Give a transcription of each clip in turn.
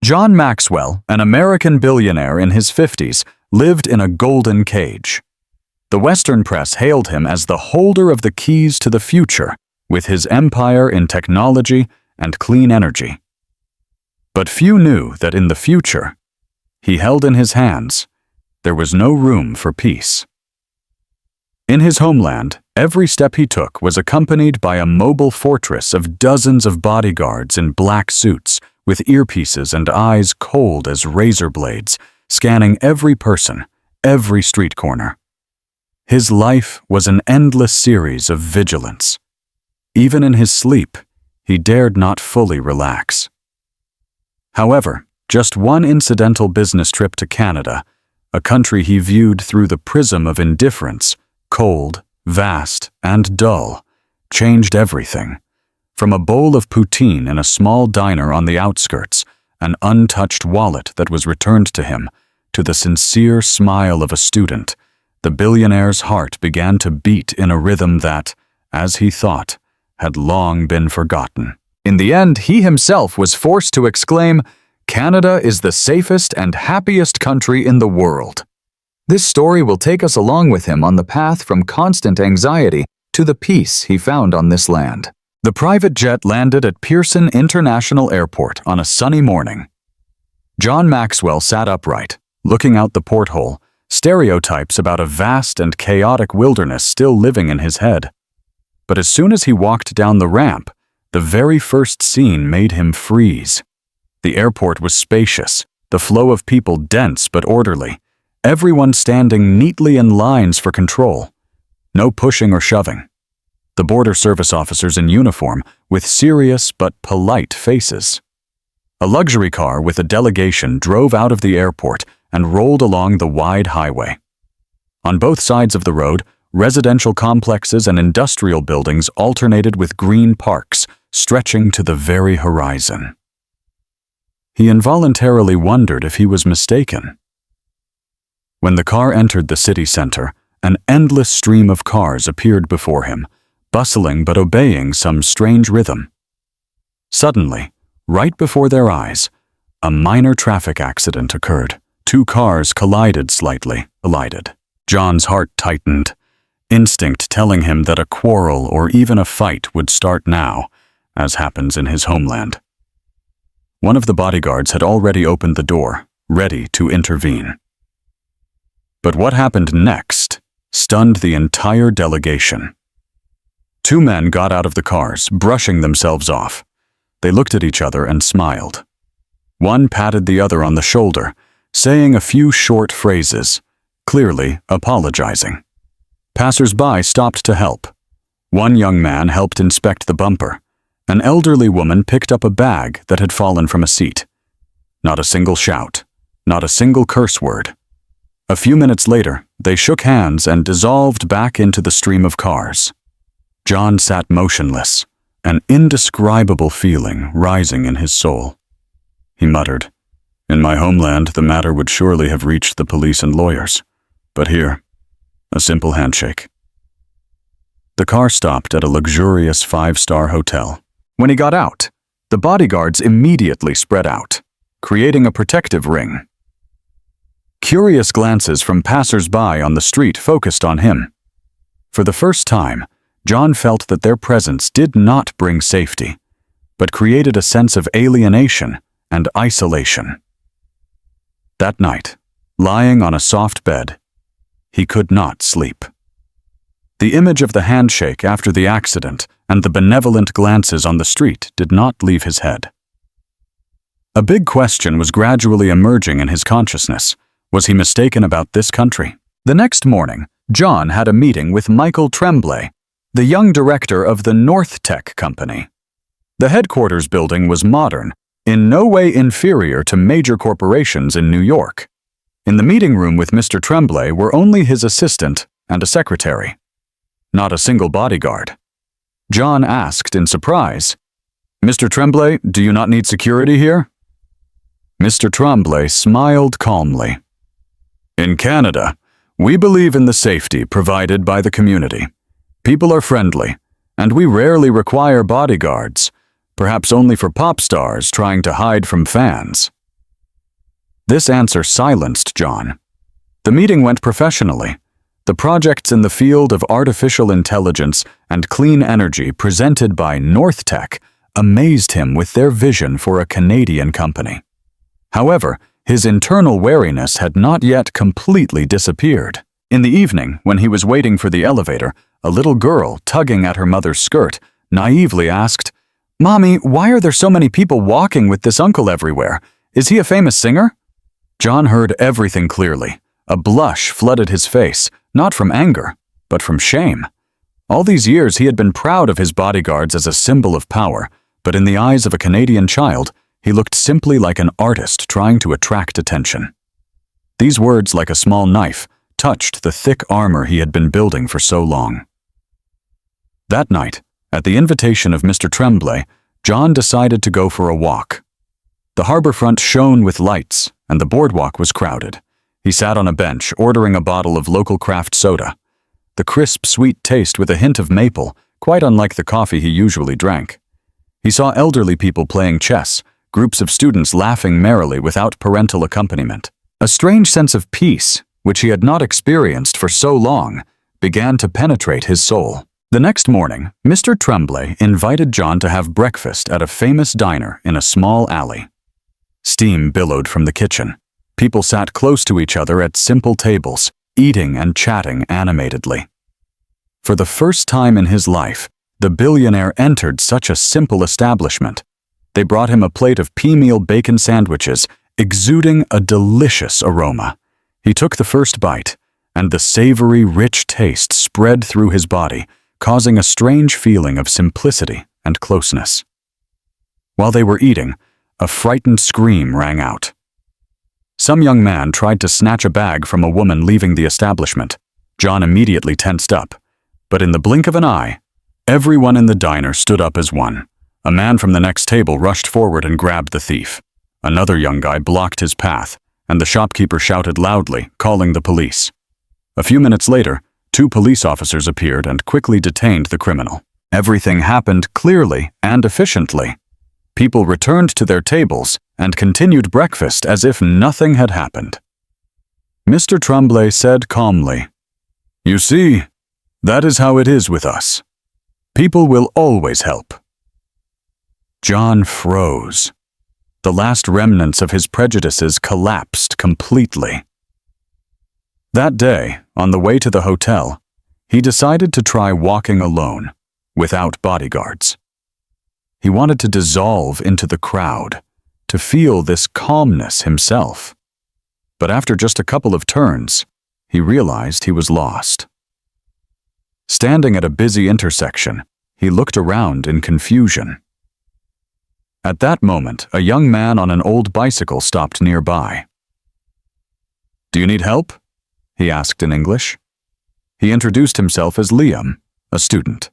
John Maxwell, an American billionaire in his 50s, lived in a golden cage. The Western press hailed him as the holder of the keys to the future, with his empire in technology and clean energy. But few knew that in the future, he held in his hands, there was no room for peace. In his homeland, every step he took was accompanied by a mobile fortress of dozens of bodyguards in black suits, with earpieces and eyes cold as razor blades, scanning every person, every street corner. His life was an endless series of vigilance. Even in his sleep, he dared not fully relax. However, just one incidental business trip to Canada, a country he viewed through the prism of indifference, cold, vast, and dull, changed everything. From a bowl of poutine in a small diner on the outskirts, an untouched wallet that was returned to him, to the sincere smile of a student, the billionaire's heart began to beat in a rhythm that, as he thought, had long been forgotten. In the end, he himself was forced to exclaim, "Canada is the safest and happiest country in the world." This story will take us along with him on the path from constant anxiety to the peace he found on this land. The private jet landed at Pearson International Airport on a sunny morning. John Maxwell sat upright, looking out the porthole, stereotypes about a vast and chaotic wilderness still living in his head. But as soon as he walked down the ramp, the very first scene made him freeze. The airport was spacious, the flow of people dense but orderly, everyone standing neatly in lines for control. No pushing or shoving. The border service officers in uniform with serious but polite faces. A luxury car with a delegation drove out of the airport and rolled along the wide highway. On both sides of the road, residential complexes and industrial buildings alternated with green parks stretching to the very horizon. He involuntarily wondered if he was mistaken. When the car entered the city center, an endless stream of cars appeared before him, bustling but obeying some strange rhythm. Suddenly, right before their eyes, a minor traffic accident occurred. Two cars collided slightly. John's heart tightened, instinct telling him that a quarrel or even a fight would start now, as happens in his homeland. One of the bodyguards had already opened the door, ready to intervene. But what happened next stunned the entire delegation. Two men got out of the cars, brushing themselves off. They looked at each other and smiled. One patted the other on the shoulder, saying a few short phrases, clearly apologizing. Passers-by stopped to help. One young man helped inspect the bumper. An elderly woman picked up a bag that had fallen from a seat. Not a single shout, not a single curse word. A few minutes later, they shook hands and dissolved back into the stream of cars. John sat motionless, an indescribable feeling rising in his soul. He muttered, "In my homeland, the matter would surely have reached the police and lawyers. But here, a simple handshake." The car stopped at a luxurious 5-star hotel. When he got out, the bodyguards immediately spread out, creating a protective ring. Curious glances from passers-by on the street focused on him. For the first time, John felt that their presence did not bring safety, but created a sense of alienation and isolation. That night, lying on a soft bed, he could not sleep. The image of the handshake after the accident and the benevolent glances on the street did not leave his head. A big question was gradually emerging in his consciousness. Was he mistaken about this country? The next morning, John had a meeting with Michael Tremblay, the young director of the North Tech Company. The headquarters building was modern, in no way inferior to major corporations in New York. In the meeting room with Mr. Tremblay were only his assistant and a secretary. Not a single bodyguard. John asked in surprise, "Mr. Tremblay, do you not need security here?" Mr. Tremblay smiled calmly. "In Canada, we believe in the safety provided by the community. People are friendly, and we rarely require bodyguards, perhaps only for pop stars trying to hide from fans." This answer silenced John. The meeting went professionally. The projects in the field of artificial intelligence and clean energy presented by NorthTech amazed him with their vision for a Canadian company. However, his internal wariness had not yet completely disappeared. In the evening, when he was waiting for the elevator, a little girl, tugging at her mother's skirt, naively asked, "Mommy, why are there so many people walking with this uncle everywhere? Is he a famous singer?" John heard everything clearly. A blush flooded his face, not from anger, but from shame. All these years he had been proud of his bodyguards as a symbol of power, but in the eyes of a Canadian child, he looked simply like an artist trying to attract attention. These words, like a small knife, touched the thick armor he had been building for so long. That night, at the invitation of Mr. Tremblay, John decided to go for a walk. The harborfront shone with lights, and the boardwalk was crowded. He sat on a bench, ordering a bottle of local craft soda. The crisp, sweet taste with a hint of maple, quite unlike the coffee he usually drank. He saw elderly people playing chess, groups of students laughing merrily without parental accompaniment. A strange sense of peace, which he had not experienced for so long, began to penetrate his soul. The next morning, Mr. Tremblay invited John to have breakfast at a famous diner in a small alley. Steam billowed from the kitchen. People sat close to each other at simple tables, eating and chatting animatedly. For the first time in his life, the billionaire entered such a simple establishment. They brought him a plate of pea-meal bacon sandwiches, exuding a delicious aroma. He took the first bite, and the savory, rich taste spread through his body, causing a strange feeling of simplicity and closeness. While they were eating, a frightened scream rang out. Some young man tried to snatch a bag from a woman leaving the establishment. John immediately tensed up. But in the blink of an eye, everyone in the diner stood up as one. A man from the next table rushed forward and grabbed the thief. Another young guy blocked his path, and the shopkeeper shouted loudly, calling the police. A few minutes later, 2 police officers appeared and quickly detained the criminal. Everything happened clearly and efficiently. People returned to their tables and continued breakfast as if nothing had happened. Mr. Tremblay said calmly, "You see, that is how it is with us. People will always help." John froze. The last remnants of his prejudices collapsed completely. That day, on the way to the hotel, he decided to try walking alone, without bodyguards. He wanted to dissolve into the crowd, to feel this calmness himself. But after just a couple of turns, he realized he was lost. Standing at a busy intersection, he looked around in confusion. At that moment, a young man on an old bicycle stopped nearby. "Do you need help?" he asked in English. He introduced himself as Liam, a student.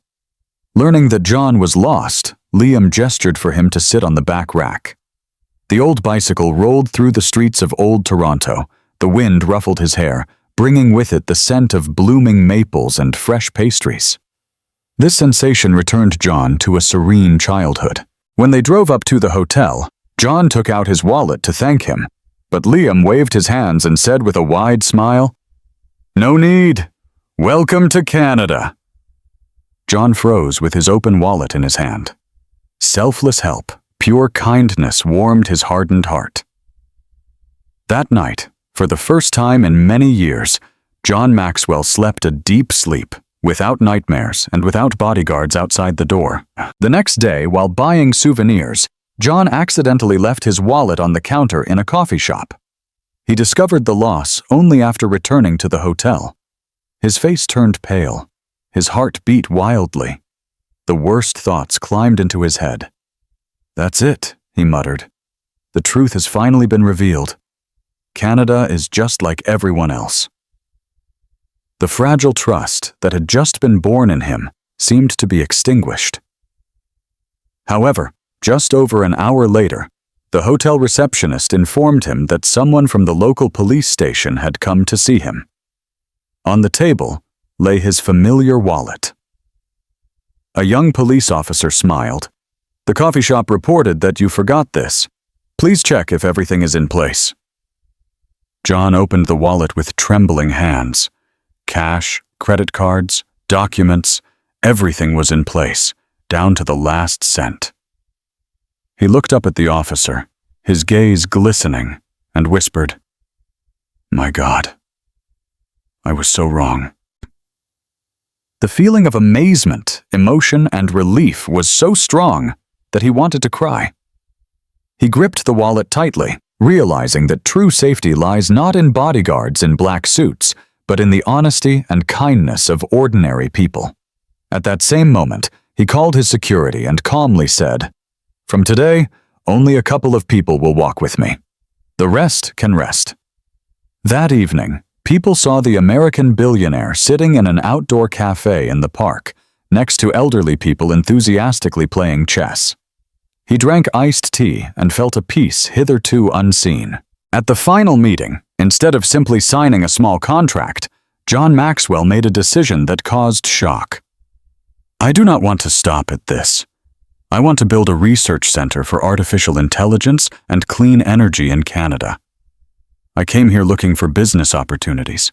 Learning that John was lost, Liam gestured for him to sit on the back rack. The old bicycle rolled through the streets of Old Toronto. The wind ruffled his hair, bringing with it the scent of blooming maples and fresh pastries. This sensation returned John to a serene childhood. When they drove up to the hotel, John took out his wallet to thank him, but Liam waved his hands and said with a wide smile, "No need. Welcome to Canada." John froze with his open wallet in his hand. Selfless help, pure kindness warmed his hardened heart. That night, for the first time in many years, John Maxwell slept a deep sleep, without nightmares and without bodyguards outside the door. The next day, while buying souvenirs, John accidentally left his wallet on the counter in a coffee shop. He discovered the loss only after returning to the hotel. His face turned pale. His heart beat wildly. The worst thoughts climbed into his head. "That's it," he muttered. "The truth has finally been revealed. Canada is just like everyone else." The fragile trust that had just been born in him seemed to be extinguished. However, just over an hour later, the hotel receptionist informed him that someone from the local police station had come to see him. On the table lay his familiar wallet. A young police officer smiled. "The coffee shop reported that you forgot this. Please check if everything is in place." John opened the wallet with trembling hands. Cash, credit cards, documents, everything was in place, down to the last cent. He looked up at the officer, his gaze glistening, and whispered, "My God, I was so wrong." The feeling of amazement, emotion, and relief was so strong that he wanted to cry. He gripped the wallet tightly, realizing that true safety lies not in bodyguards in black suits, but in the honesty and kindness of ordinary people. At that same moment, he called his security and calmly said, "From today, only a couple of people will walk with me. The rest can rest." That evening, people saw the American billionaire sitting in an outdoor cafe in the park, next to elderly people enthusiastically playing chess. He drank iced tea and felt a peace hitherto unseen. At the final meeting, instead of simply signing a small contract, John Maxwell made a decision that caused shock. "I do not want to stop at this. I want to build a research center for artificial intelligence and clean energy in Canada. I came here looking for business opportunities,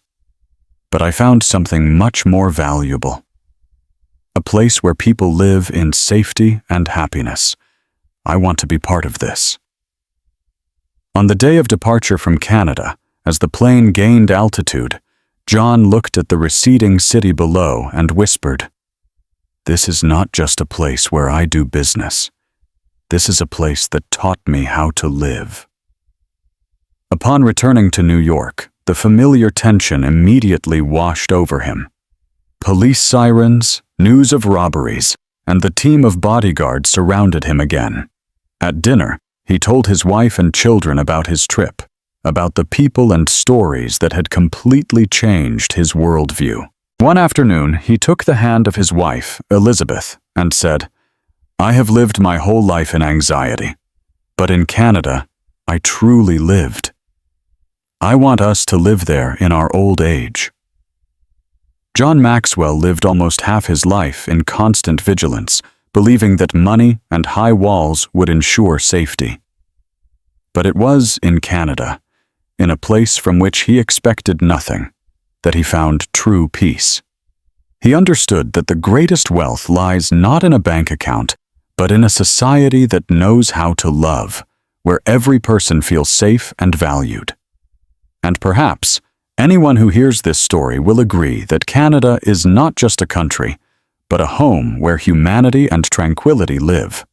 but I found something much more valuable. A place where people live in safety and happiness. I want to be part of this." On the day of departure from Canada, as the plane gained altitude, John looked at the receding city below and whispered, "This is not just a place where I do business. This is a place that taught me how to live." Upon returning to New York, the familiar tension immediately washed over him. Police sirens, news of robberies, and the team of bodyguards surrounded him again. At dinner, he told his wife and children about his trip, about the people and stories that had completely changed his worldview. One afternoon, he took the hand of his wife, Elizabeth, and said, "I have lived my whole life in anxiety, but in Canada, I truly lived. I want us to live there in our old age." John Maxwell lived almost half his life in constant vigilance, believing that money and high walls would ensure safety. But it was in Canada, in a place from which he expected nothing, that he found true peace. He understood that the greatest wealth lies not in a bank account, but in a society that knows how to love, where every person feels safe and valued. And perhaps, anyone who hears this story will agree that Canada is not just a country, but a home where humanity and tranquility live.